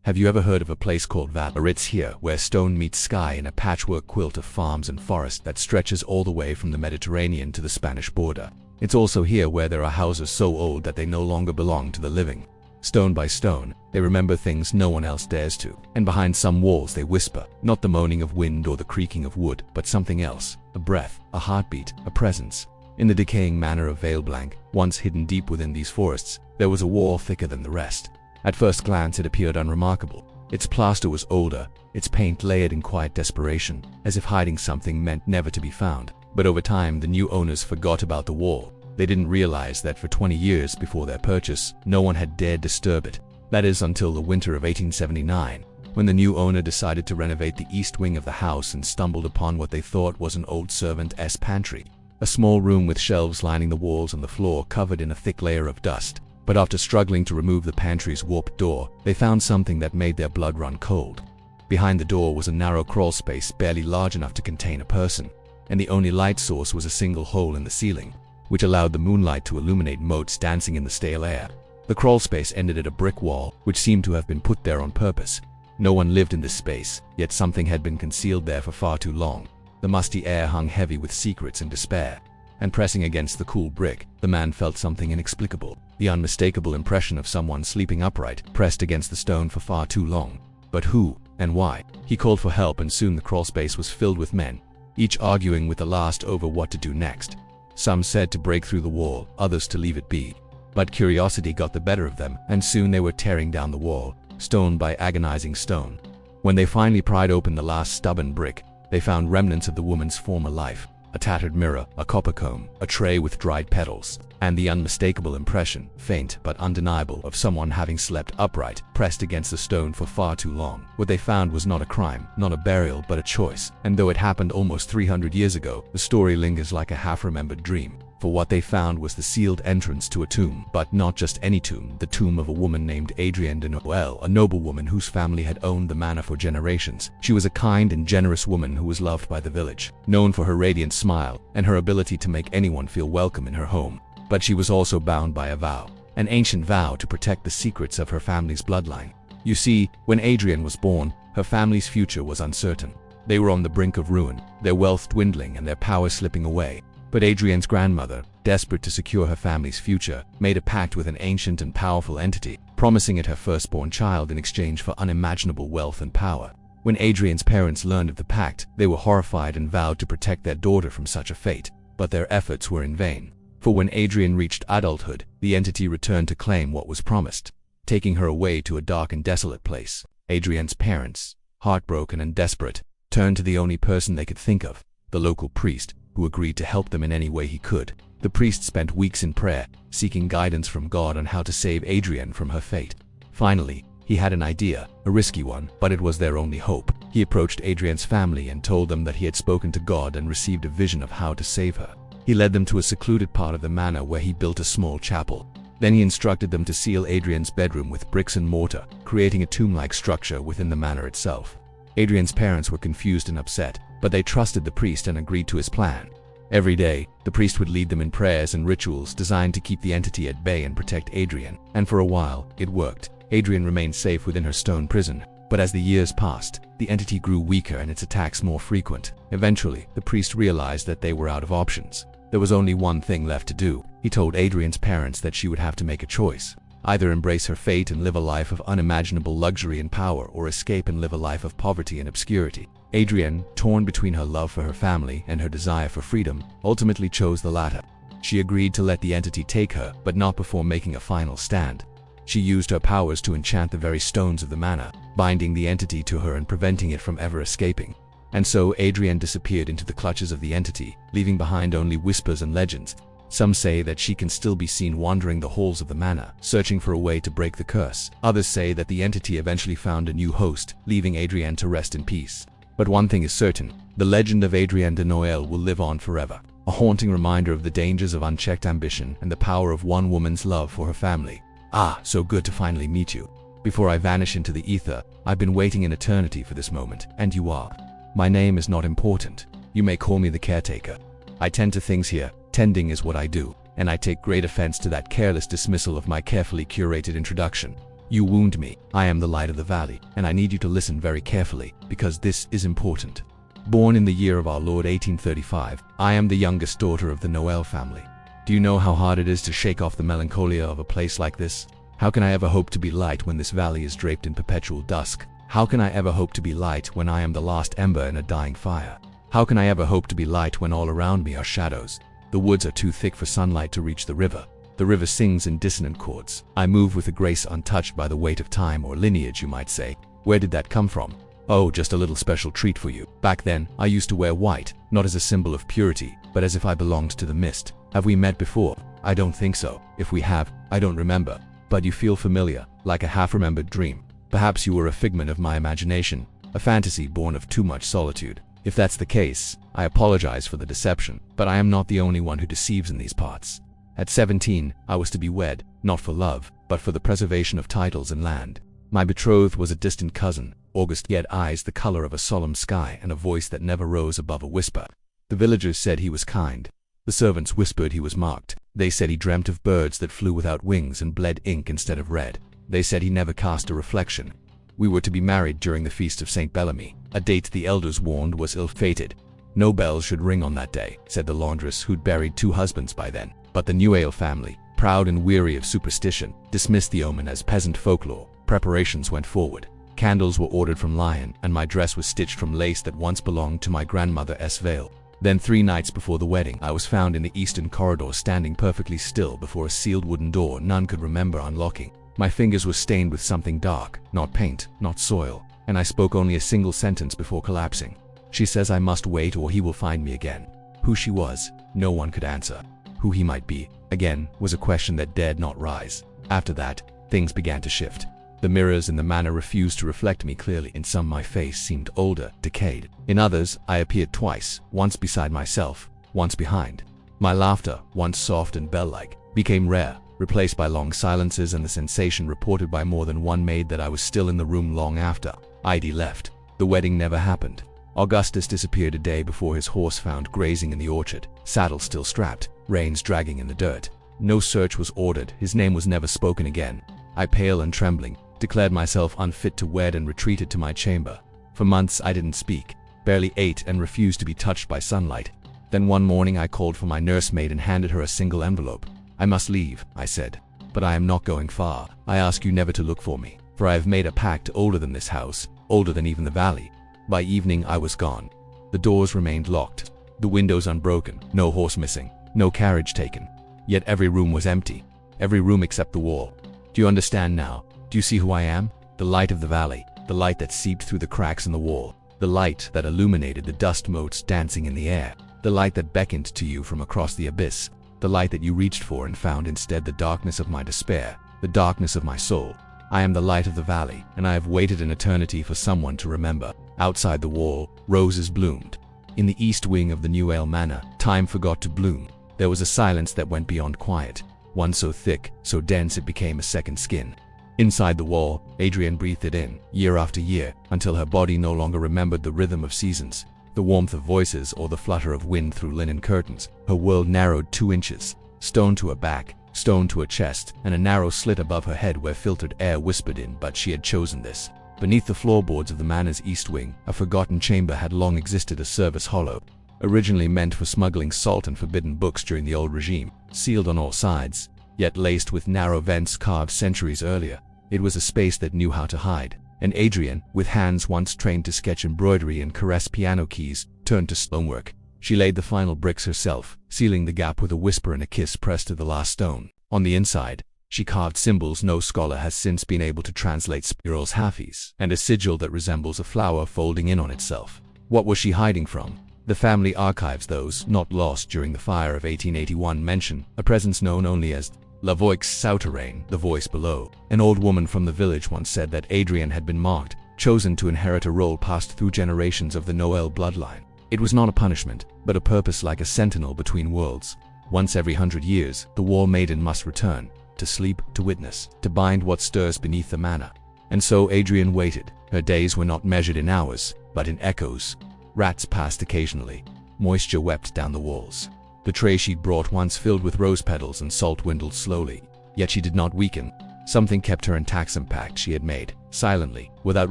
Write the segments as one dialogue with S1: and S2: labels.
S1: Have you ever heard of a place called Valor? It's here where stone meets sky in a patchwork quilt of farms and forest that stretches all the way from the Mediterranean to the Spanish border. It's also here where there are houses so old that they no longer belong to the living. Stone by stone, they remember things no one else dares to, and behind some walls they whisper, not the moaning of wind or the creaking of wood, but something else, a breath, a heartbeat, a presence. In the decaying manor of Vale Blanc, once hidden deep within these forests, there was a wall thicker than the rest. At first glance it appeared unremarkable. Its plaster was older, its paint layered in quiet desperation, as if hiding something meant never to be found. But over time the new owners forgot about the wall. They didn't realize that for 20 years before their purchase, no one had dared disturb it. That is until the winter of 1879, when the new owner decided to renovate the east wing of the house and stumbled upon what they thought was an old servant's pantry. A small room with shelves lining the walls and the floor covered in a thick layer of dust. But after struggling to remove the pantry's warped door, they found something that made their blood run cold. Behind the door was a narrow crawl space barely large enough to contain a person, and the only light source was a single hole in the ceiling, which allowed the moonlight to illuminate motes dancing in the stale air. The crawl space ended at a brick wall, which seemed to have been put there on purpose. No one lived in this space, yet something had been concealed there for far too long. The musty air hung heavy with secrets and despair, and pressing against the cool brick, the man felt something inexplicable, the unmistakable impression of someone sleeping upright, pressed against the stone for far too long. But who, and why? He called for help, and soon the crawl space was filled with men, each arguing with the last over what to do next. Some said to break through the wall, others to leave it be. But curiosity got the better of them, and soon they were tearing down the wall, stone by agonizing stone. When they finally pried open the last stubborn brick, they found remnants of the woman's former life. A tattered mirror, a copper comb, a tray with dried petals, and the unmistakable impression, faint but undeniable, of someone having slept upright, pressed against the stone for far too long. What they found was not a crime, not a burial, but a choice. And though it happened almost 300 years ago, the story lingers like a half-remembered dream. For what they found was the sealed entrance to a tomb, but not just any tomb, the tomb of a woman named Adrienne de Noaille, a noblewoman whose family had owned the manor for generations. She was a kind and generous woman who was loved by the village, known for her radiant smile and her ability to make anyone feel welcome in her home. But she was also bound by a vow, an ancient vow to protect the secrets of her family's bloodline. You see, when Adrienne was born, her family's future was uncertain. They were on the brink of ruin, their wealth dwindling and their power slipping away. But Adrienne's grandmother, desperate to secure her family's future, made a pact with an ancient and powerful entity, promising it her firstborn child in exchange for unimaginable wealth and power. When Adrienne's parents learned of the pact, they were horrified and vowed to protect their daughter from such a fate. But their efforts were in vain. For when Adrienne reached adulthood, the entity returned to claim what was promised, taking her away to a dark and desolate place. Adrienne's parents, heartbroken and desperate, turned to the only person they could think of, the local priest, who agreed to help them in any way he could. The priest spent weeks in prayer, seeking guidance from God on how to save Adrienne from her fate. Finally, he had an idea, a risky one, but it was their only hope. He approached Adrienne's family and told them that he had spoken to God and received a vision of how to save her. He led them to a secluded part of the manor where he built a small chapel. Then he instructed them to seal Adrienne's bedroom with bricks and mortar, creating a tomb-like structure within the manor itself. Adrienne's parents were confused and upset, but they trusted the priest and agreed to his plan. Every day, the priest would lead them in prayers and rituals designed to keep the entity at bay and protect Adrienne. And for a while, it worked. Adrienne remained safe within her stone prison. But as the years passed, the entity grew weaker and its attacks more frequent. Eventually, the priest realized that they were out of options. There was only one thing left to do. He told Adrienne's parents that she would have to make a choice. Either embrace her fate and live a life of unimaginable luxury and power, or escape and live a life of poverty and obscurity. Adrienne, torn between her love for her family and her desire for freedom, ultimately chose the latter. She agreed to let the entity take her, but not before making a final stand. She used her powers to enchant the very stones of the manor, binding the entity to her and preventing it from ever escaping. And so Adrienne disappeared into the clutches of the entity, leaving behind only whispers and legends. Some say that she can still be seen wandering the halls of the manor, searching for a way to break the curse. Others say that the entity eventually found a new host, leaving Adrienne to rest in peace. But one thing is certain, the legend of Adrienne de Noaille will live on forever, a haunting reminder of the dangers of unchecked ambition and the power of one woman's love for her family. Ah, so good to finally meet you. Before I vanish into the ether, I've been waiting an eternity for this moment, and you are. My name is not important. You may call me the caretaker. I tend to things here. Tending is what I do, and I take great offense to that careless dismissal of my carefully curated introduction. You wound me. I am the light of the valley, and I need you to listen very carefully, because this is important. Born in the year of our Lord 1835, I am the youngest daughter of the Noaille family. Do you know how hard it is to shake off the melancholia of a place like this? How can I ever hope to be light when this valley is draped in perpetual dusk? How can I ever hope to be light when I am the last ember in a dying fire? How can I ever hope to be light when all around me are shadows? The woods are too thick for sunlight to reach the river. The river sings in dissonant chords. I move with a grace untouched by the weight of time or lineage, you might say. Where did that come from? Oh, just a little special treat for you. Back then, I used to wear white, not as a symbol of purity, but as if I belonged to the mist. Have we met before? I don't think so. If we have, I don't remember. But you feel familiar, like a half-remembered dream. Perhaps you were a figment of my imagination, a fantasy born of too much solitude. If that's the case, I apologize for the deception, but I am not the only one who deceives in these parts. At 17, I was to be wed, not for love, but for the preservation of titles and land. My betrothed was a distant cousin, august yet eyes the color of a solemn sky and a voice that never rose above a whisper. The villagers said he was kind. The servants whispered he was marked. They said he dreamt of birds that flew without wings and bled ink instead of red. They said he never cast a reflection. We were to be married during the feast of St. Bellamy, a date the elders warned was ill-fated. No bells should ring on that day, said the laundress who'd buried 2 husbands by then. But the Noaille family, proud and weary of superstition, dismissed the omen as peasant folklore. Preparations went forward. Candles were ordered from Lyon, and my dress was stitched from lace that once belonged to my grandmother's veil. Then 3 nights before the wedding, I was found in the eastern corridor standing perfectly still before a sealed wooden door none could remember unlocking. My fingers were stained with something dark, not paint, not soil, and I spoke only a single sentence before collapsing. She says I must wait or he will find me again. Who she was, no one could answer. Who he might be, again, was a question that dared not rise. After that, things began to shift. The mirrors in the manor refused to reflect me clearly. In some my face seemed older, decayed. In others, I appeared twice, once beside myself, once behind. My laughter, once soft and bell-like, became rare, replaced by long silences and the sensation reported by more than one maid that I was still in the room long after I'd left. The wedding never happened. Augustus disappeared a day before his horse found grazing in the orchard, saddle still strapped, reins dragging in the dirt. No search was ordered, his name was never spoken again. I, pale and trembling, declared myself unfit to wed and retreated to my chamber. For months I didn't speak, barely ate and refused to be touched by sunlight. Then one morning I called for my nursemaid and handed her a single envelope. I must leave, I said, but I am not going far. I ask you never to look for me, for I have made a pact older than this house, older than even the valley. By evening I was gone. The doors remained locked, the windows unbroken, no horse missing, no carriage taken. Yet every room was empty, every room except the wall. Do you understand now? Do you see who I am? The light of the valley, the light that seeped through the cracks in the wall, the light that illuminated the dust motes dancing in the air, the light that beckoned to you from across the abyss, the light that you reached for and found instead the darkness of my despair, the darkness of my soul. I am the light of the valley, and I have waited an eternity for someone to remember. Outside the wall, roses bloomed. In the east wing of the Noaille manor, time forgot to bloom. There was a silence that went beyond quiet, one so thick, so dense it became a second skin. Inside the wall, Adrienne breathed it in, year after year, until her body no longer remembered the rhythm of seasons, the warmth of voices or the flutter of wind through linen curtains. Her world narrowed 2 inches, stone to her back, stone to her chest, and a narrow slit above her head where filtered air whispered in, but she had chosen this. Beneath the floorboards of the manor's east wing, a forgotten chamber had long existed, a service hollow, originally meant for smuggling salt and forbidden books during the old regime, sealed on all sides, yet laced with narrow vents carved centuries earlier. It was a space that knew how to hide, and Adrienne, with hands once trained to sketch embroidery and caress piano keys, turned to stonework. She laid the final bricks herself, sealing the gap with a whisper and a kiss pressed to the last stone. On the inside, she carved symbols no scholar has since been able to translate, spirals, halfies, and a sigil that resembles a flower folding in on itself. What was she hiding from? The family archives, those not lost during the fire of 1881, mention a presence known only as La Voix Souterraine, the voice below. An old woman from the village once said that Adrienne had been marked, chosen to inherit a role passed through generations of the Noaille bloodline. It was not a punishment, but a purpose, like a sentinel between worlds. Once every 100 years, the wall maiden must return, to sleep, to witness, to bind what stirs beneath the manor. And so Adrienne waited. Her days were not measured in hours, but in echoes. Rats passed occasionally. Moisture wept down the walls. The tray she'd brought once filled with rose petals and salt dwindled slowly. Yet she did not weaken. Something kept her intact, some pact she had made, silently, without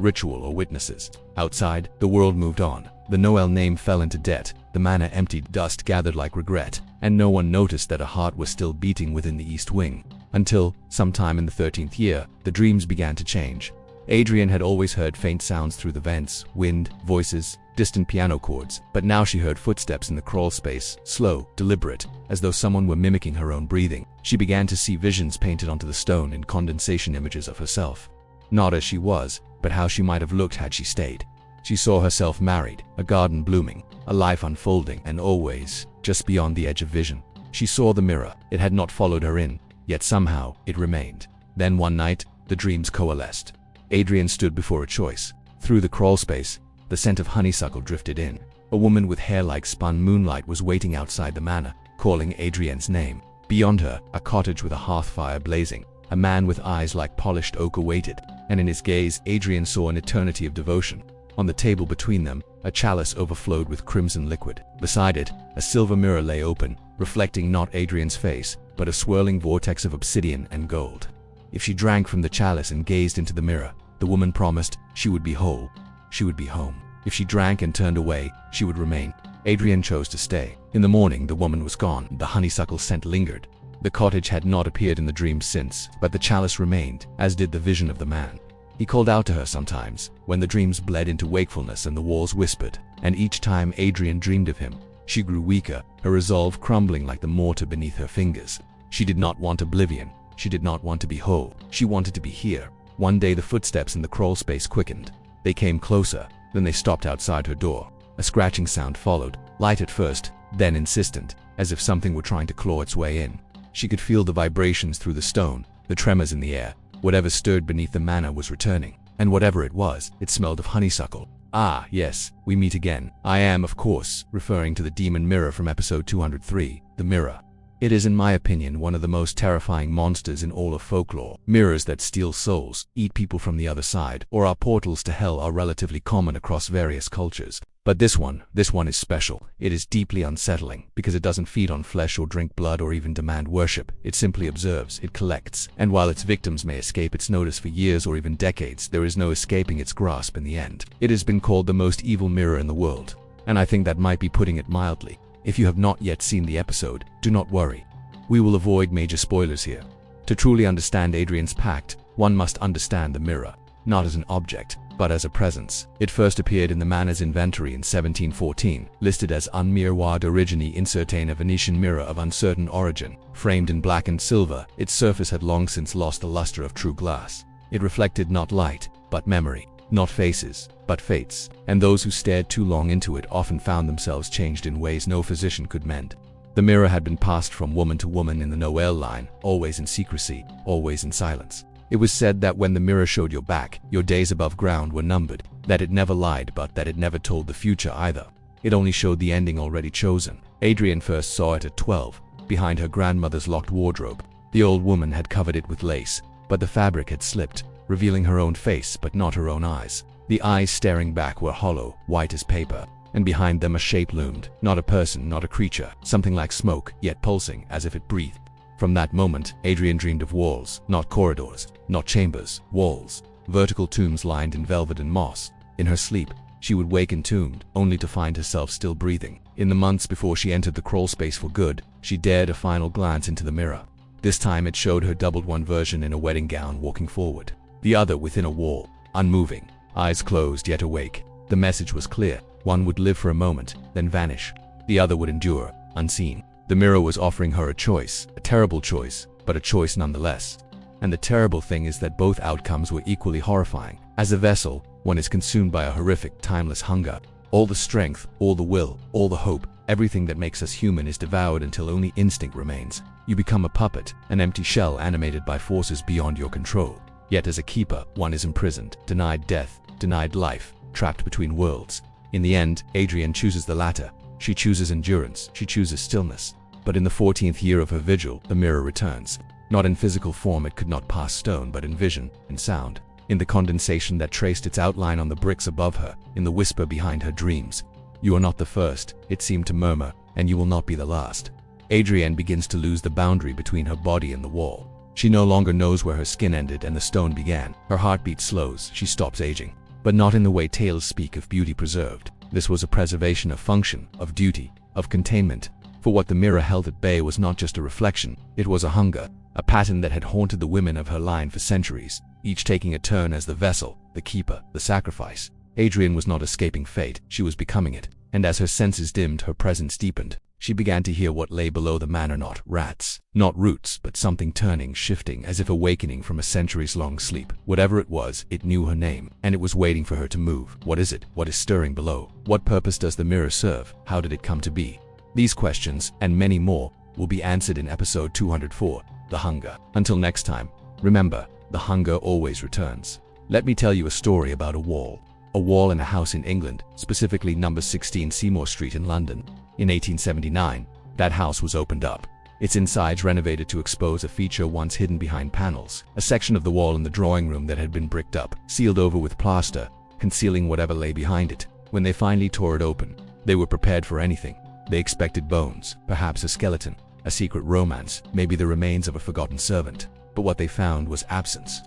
S1: ritual or witnesses. Outside, the world moved on. The Noaille name fell into debt, the manor emptied, dust gathered like regret, and no one noticed that a heart was still beating within the East Wing. Until, sometime in the 13th year, the dreams began to change. Adrienne had always heard faint sounds through the vents, wind, voices, distant piano chords, but now she heard footsteps in the crawl space, slow, deliberate, as though someone were mimicking her own breathing. She began to see visions painted onto the stone in condensation, images of herself. Not as she was, but how she might have looked had she stayed. She saw herself married, a garden blooming, a life unfolding, and always, just beyond the edge of vision. She saw the mirror. It had not followed her in, yet somehow it remained. Then one night, the dreams coalesced. Adrienne stood before a choice. Through the crawl space, the scent of honeysuckle drifted in. A woman with hair like spun moonlight was waiting outside the manor, calling Adrienne's name. Beyond her, a cottage with a hearth fire blazing. A man with eyes like polished oak awaited, and in his gaze, Adrienne saw an eternity of devotion. On the table between them, a chalice overflowed with crimson liquid. Beside it, a silver mirror lay open, reflecting not Adrienne's face, but a swirling vortex of obsidian and gold. If she drank from the chalice and gazed into the mirror, the woman promised she would be whole. She would be home. If she drank and turned away, she would remain. Adrienne chose to stay. In the morning, the woman was gone. The honeysuckle scent lingered. The cottage had not appeared in the dream since, but the chalice remained, as did the vision of the man. He called out to her sometimes, when the dreams bled into wakefulness and the walls whispered, and each time Adrienne dreamed of him, she grew weaker, her resolve crumbling like the mortar beneath her fingers. She did not want oblivion. She did not want to be whole. She wanted to be here. One day the footsteps in the crawl space quickened. They came closer, then they stopped outside her door. A scratching sound followed, light at first, then insistent, as if something were trying to claw its way in. She could feel the vibrations through the stone, the tremors in the air. Whatever stirred beneath the manor was returning, and whatever it was, it smelled of honeysuckle. Ah, yes, we meet again. I am, of course, referring to the demon mirror from episode 203, the mirror. It is, in my opinion, one of the most terrifying monsters in all of folklore. Mirrors that steal souls, eat people from the other side, or are portals to hell are relatively common across various cultures. But this one is special. It is deeply unsettling, because it doesn't feed on flesh or drink blood or even demand worship. It simply observes, it collects, and while its victims may escape its notice for years or even decades, there is no escaping its grasp in the end. It has been called the most evil mirror in the world, and I think that might be putting it mildly. If you have not yet seen the episode, do not worry. We will avoid major spoilers here. To truly understand Adrienne's pact, one must understand the mirror, not as an object, but as a presence. It first appeared in the manor's inventory in 1714, listed as un miroir d'origine incertaine, a Venetian mirror of uncertain origin. Framed in black and silver, its surface had long since lost the luster of true glass. It reflected not light, but memory, not faces, but fates, and those who stared too long into it often found themselves changed in ways no physician could mend. The mirror had been passed from woman to woman in the Noaille line, always in secrecy, always in silence. It was said that when the mirror showed your back, your days above ground were numbered, that it never lied, but that it never told the future either. It only showed the ending already chosen. Adrienne first saw it at 12, behind her grandmother's locked wardrobe. The old woman had covered it with lace, but the fabric had slipped, revealing her own face but not her own eyes. The eyes staring back were hollow, white as paper, and behind them a shape loomed, not a person, not a creature, something like smoke, yet pulsing as if it breathed. From that moment, Adrienne dreamed of walls, not corridors, not chambers, walls, vertical tombs lined in velvet and moss. In her sleep, she would wake entombed, only to find herself still breathing. In the months before she entered the crawl space for good, she dared a final glance into the mirror. This time it showed her doubled, one version in a wedding gown walking forward, the other within a wall, unmoving, eyes closed yet awake. The message was clear. One would live for a moment, then vanish. The other would endure, unseen. The mirror was offering her a choice, a terrible choice, but a choice nonetheless. And the terrible thing is that both outcomes were equally horrifying. As a vessel, one is consumed by a horrific, timeless hunger. All the strength, all the will, all the hope, everything that makes us human is devoured until only instinct remains. You become a puppet, an empty shell animated by forces beyond your control. Yet as a keeper, one is imprisoned, denied death, denied life, trapped between worlds. In the end, Adrienne chooses the latter. She chooses endurance, she chooses stillness. But in the 14th year of her vigil, the mirror returns. Not in physical form, it could not pass stone, but in vision, in sound. In the condensation that traced its outline on the bricks above her, in the whisper behind her dreams. You are not the first, it seemed to murmur, and you will not be the last. Adrienne begins to lose the boundary between her body and the wall. She no longer knows where her skin ended and the stone began. Her heartbeat slows, she stops aging. But not in the way tales speak of beauty preserved. This was a preservation of function, of duty, of containment. For what the mirror held at bay was not just a reflection, it was a hunger, a pattern that had haunted the women of her line for centuries, each taking a turn as the vessel, the keeper, the sacrifice. Adrienne was not escaping fate, she was becoming it. And as her senses dimmed, her presence deepened. She began to hear what lay below the manor, not rats, not roots, but something turning, shifting, as if awakening from a centuries-long sleep. Whatever it was, it knew her name, and it was waiting for her to move. What is it? What is stirring below? What purpose does the mirror serve? How did it come to be? These questions, and many more, will be answered in episode 204, The Hunger. Until next time, remember, the hunger always returns. Let me tell you a story about a wall. A wall in a house in England, specifically number 16 Seymour Street in London. In 1879, that house was opened up. Its insides renovated to expose a feature once hidden behind panels, a section of the wall in the drawing room that had been bricked up, sealed over with plaster, concealing whatever lay behind it. When they finally tore it open, they were prepared for anything. They expected bones, perhaps a skeleton, a secret romance, maybe the remains of a forgotten servant. But what they found was absence.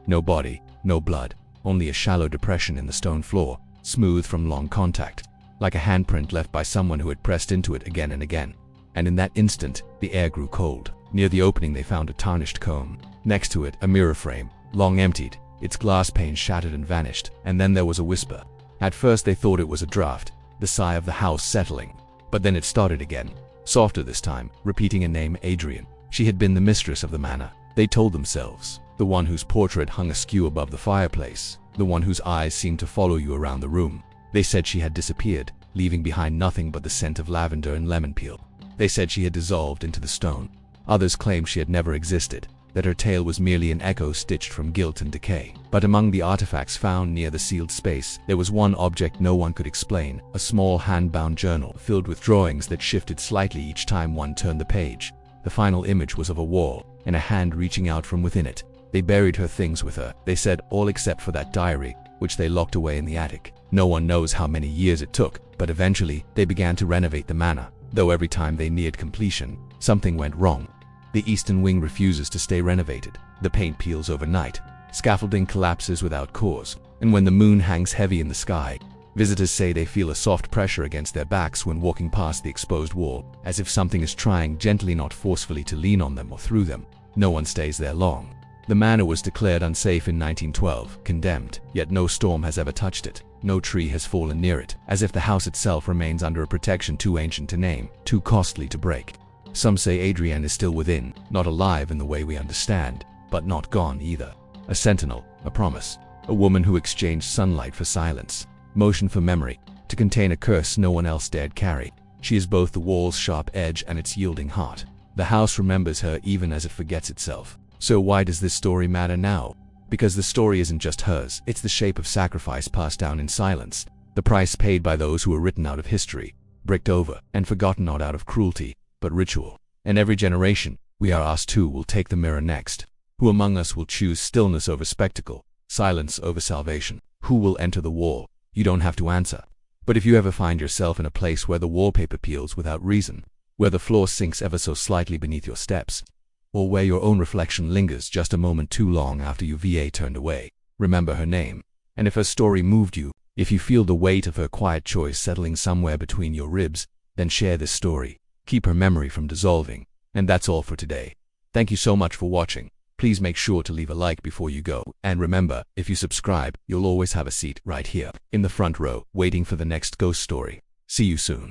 S1: No body, no blood. Only a shallow depression in the stone floor, smooth from long contact, like a handprint left by someone who had pressed into it again and again. And in that instant, the air grew cold. Near the opening they found a tarnished comb. Next to it, a mirror frame, long emptied, its glass pane shattered and vanished. And then there was a whisper. At first they thought it was a draft, the sigh of the house settling. But then it started again, softer this time, repeating a name, Adrienne. She had been the mistress of the manor, they told themselves. The one whose portrait hung askew above the fireplace, the one whose eyes seemed to follow you around the room. They said she had disappeared, leaving behind nothing but the scent of lavender and lemon peel. They said she had dissolved into the stone. Others claimed she had never existed, that her tale was merely an echo stitched from guilt and decay. But among the artifacts found near the sealed space, there was one object no one could explain, a small hand-bound journal filled with drawings that shifted slightly each time one turned the page. The final image was of a wall, and a hand reaching out from within it. They buried her things with her, they said, all except for that diary, which they locked away in the attic. No one knows how many years it took, but eventually, they began to renovate the manor. Though every time they neared completion, something went wrong. The eastern wing refuses to stay renovated. The paint peels overnight. Scaffolding collapses without cause. And when the moon hangs heavy in the sky, visitors say they feel a soft pressure against their backs when walking past the exposed wall, as if something is trying gently, not forcefully, to lean on them or through them. No one stays there long. The manor was declared unsafe in 1912, condemned, yet no storm has ever touched it. No tree has fallen near it, as if the house itself remains under a protection too ancient to name, too costly to break. Some say Adrienne is still within, not alive in the way we understand, but not gone either. A sentinel, a promise, a woman who exchanged sunlight for silence, motion for memory, to contain a curse no one else dared carry. She is both the wall's sharp edge and its yielding heart. The house remembers her even as it forgets itself. So why does this story matter now? Because the story isn't just hers, it's the shape of sacrifice passed down in silence, the price paid by those who were written out of history, bricked over, and forgotten not out of cruelty, but ritual. And every generation, we are asked who will take the mirror next. Who among us will choose stillness over spectacle, silence over salvation? Who will enter the wall? You don't have to answer. But if you ever find yourself in a place where the wallpaper peels without reason, where the floor sinks ever so slightly beneath your steps, or where your own reflection lingers just a moment too long after you turned away, remember her name. And if her story moved you, if you feel the weight of her quiet choice settling somewhere between your ribs, then share this story. Keep her memory from dissolving. And that's all for today. Thank you so much for watching. Please make sure to leave a like before you go. And remember, if you subscribe, you'll always have a seat right here, in the front row, waiting for the next ghost story. See you soon.